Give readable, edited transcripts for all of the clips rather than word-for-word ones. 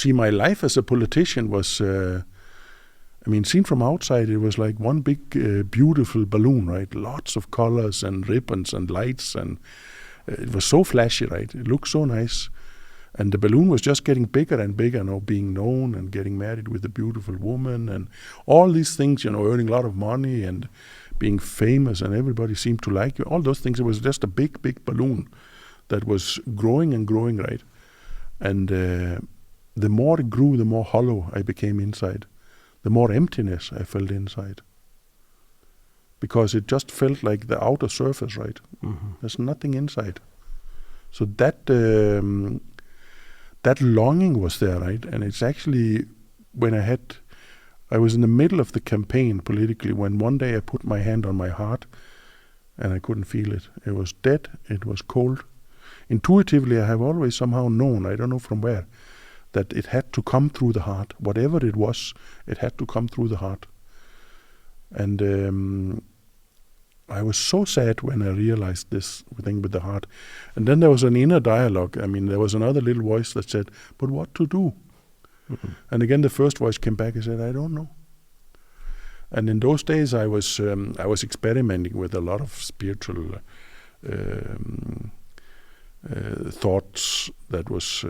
see, my life as a politician was, seen from outside, it was like one big, beautiful balloon, right? Lots of colors and ribbons and lights, and it was so flashy, right? It looked so nice. And the balloon was just getting bigger and bigger, being known and getting married with a beautiful woman and all these things, earning a lot of money and being famous, and everybody seemed to like you. All those things, it was just a big, big balloon that was growing and growing, right? And the more it grew, the more hollow I became inside. The more emptiness I felt inside. Because it just felt like the outer surface, right? Mm-hmm. There's nothing inside. So that longing was there, right? And it's actually when I was in the middle of the campaign politically, when one day I put my hand on my heart and I couldn't feel it. It was dead, it was cold. Intuitively, I have always somehow known, I don't know from where, that it had to come through the heart. Whatever it was, it had to come through the heart. And I was so sad when I realized this thing with the heart. And then there was an inner dialogue. There was another little voice that said, but what to do? Mm-hmm. And again, the first voice came back and said, I don't know. And in those days, I was experimenting with a lot of spiritual thoughts. That was,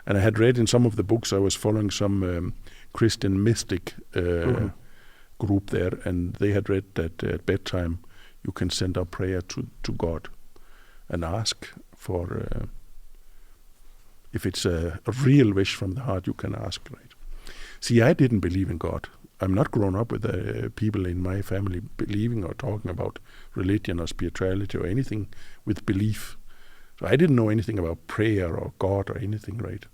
and I had read in some of the books. I was following some Christian mystic group there, and they had read that at bedtime you can send up prayer to God and ask for. If it's a real wish from the heart, you can ask, right? See, I didn't believe in God. I'm not grown up with people in my family believing or talking about religion or spirituality or anything with belief. So I didn't know anything about prayer or God or anything, right?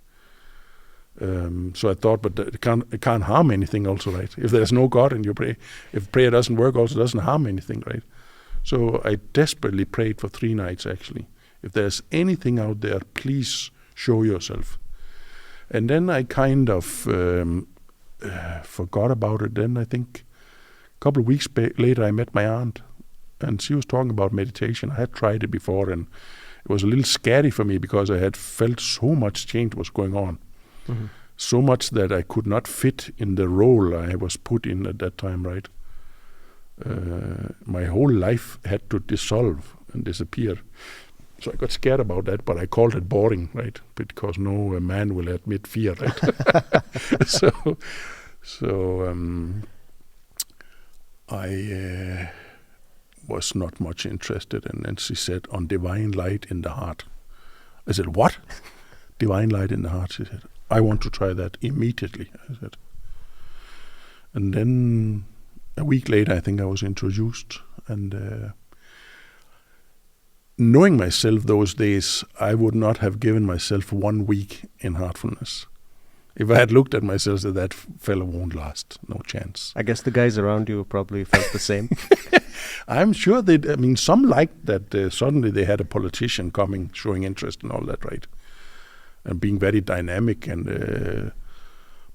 So I thought, but it can't harm anything also, right? If there's no God in your prayer, if prayer doesn't work, also doesn't harm anything, right? So I desperately prayed for 3 nights, actually. If there's anything out there, please show yourself. And then I kind of forgot about it. Then I think a couple of weeks later I met my aunt, and she was talking about meditation. I had tried it before, and it was a little scary for me because I had felt so much change was going on. Mm-hmm. So much that I could not fit in the role I was put in at that time, right? My whole life had to dissolve and disappear. So I got scared about that, but I called it boring, right? Because no man will admit fear, right? So I was not much interested, and then she said, on divine light in the heart. I said, what? Divine light in the heart, she said. I want to try that immediately, I said. And then a week later, I think I was introduced, and knowing myself those days, I would not have given myself 1 week in Heartfulness. If I had looked at myself and said, that fellow won't last, no chance. I guess the guys around you probably felt the same. I'm sure some liked that suddenly they had a politician coming, showing interest and all that, right? And being very dynamic, and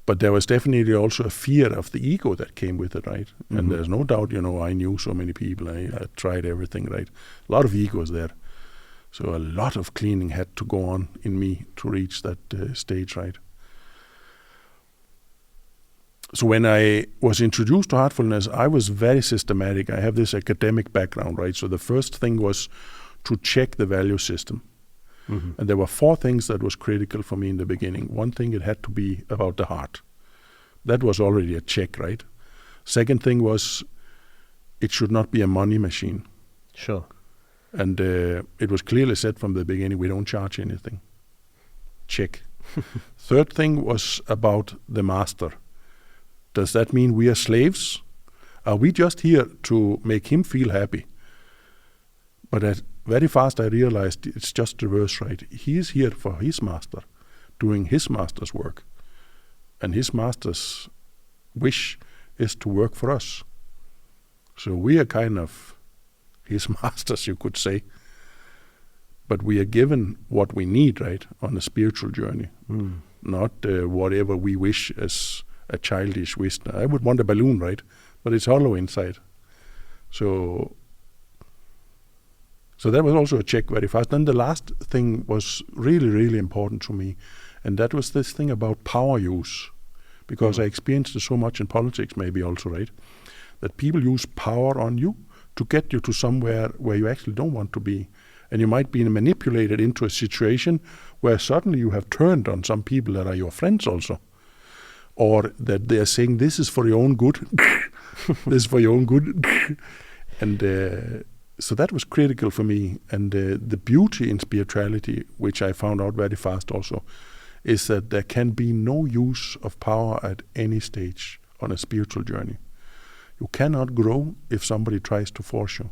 but there was definitely also a fear of the ego that came with it, right? Mm-hmm. And there's no doubt, I knew so many people, I tried everything, right? A lot of egos there. So a lot of cleaning had to go on in me to reach that stage, right? So when I was introduced to Heartfulness, I was very systematic. I have this academic background, right? So the first thing was to check the value system. Mm-hmm. And there were 4 things that was critical for me in the beginning. One thing, it had to be about the heart. That was already a check, right? Second thing was, it should not be a money machine. Sure. And it was clearly said from the beginning, we don't charge anything. Check. Third thing was about the master. Does that mean we are slaves? Are we just here to make him feel happy? But very fast I realized it's just the reverse, right? He is here for his master, doing his master's work. And his master's wish is to work for us. So we are kind of his masters, you could say. But we are given what we need, right, on a spiritual journey. Mm. Not whatever we wish as a childish wish. I would want a balloon, right? But it's hollow inside. So that was also a check very fast. Then the last thing was really, really important to me. And that was this thing about power use, because I experienced it so much in politics, maybe also, right? That people use power on you to get you to somewhere where you actually don't want to be. And you might be manipulated into a situation where suddenly you have turned on some people that are your friends also. Or that they are saying, this is for your own good. This is for your own good. And so that was critical for me. And the beauty in spirituality, which I found out very fast also, is that there can be no use of power at any stage on a spiritual journey. You cannot grow if somebody tries to force you.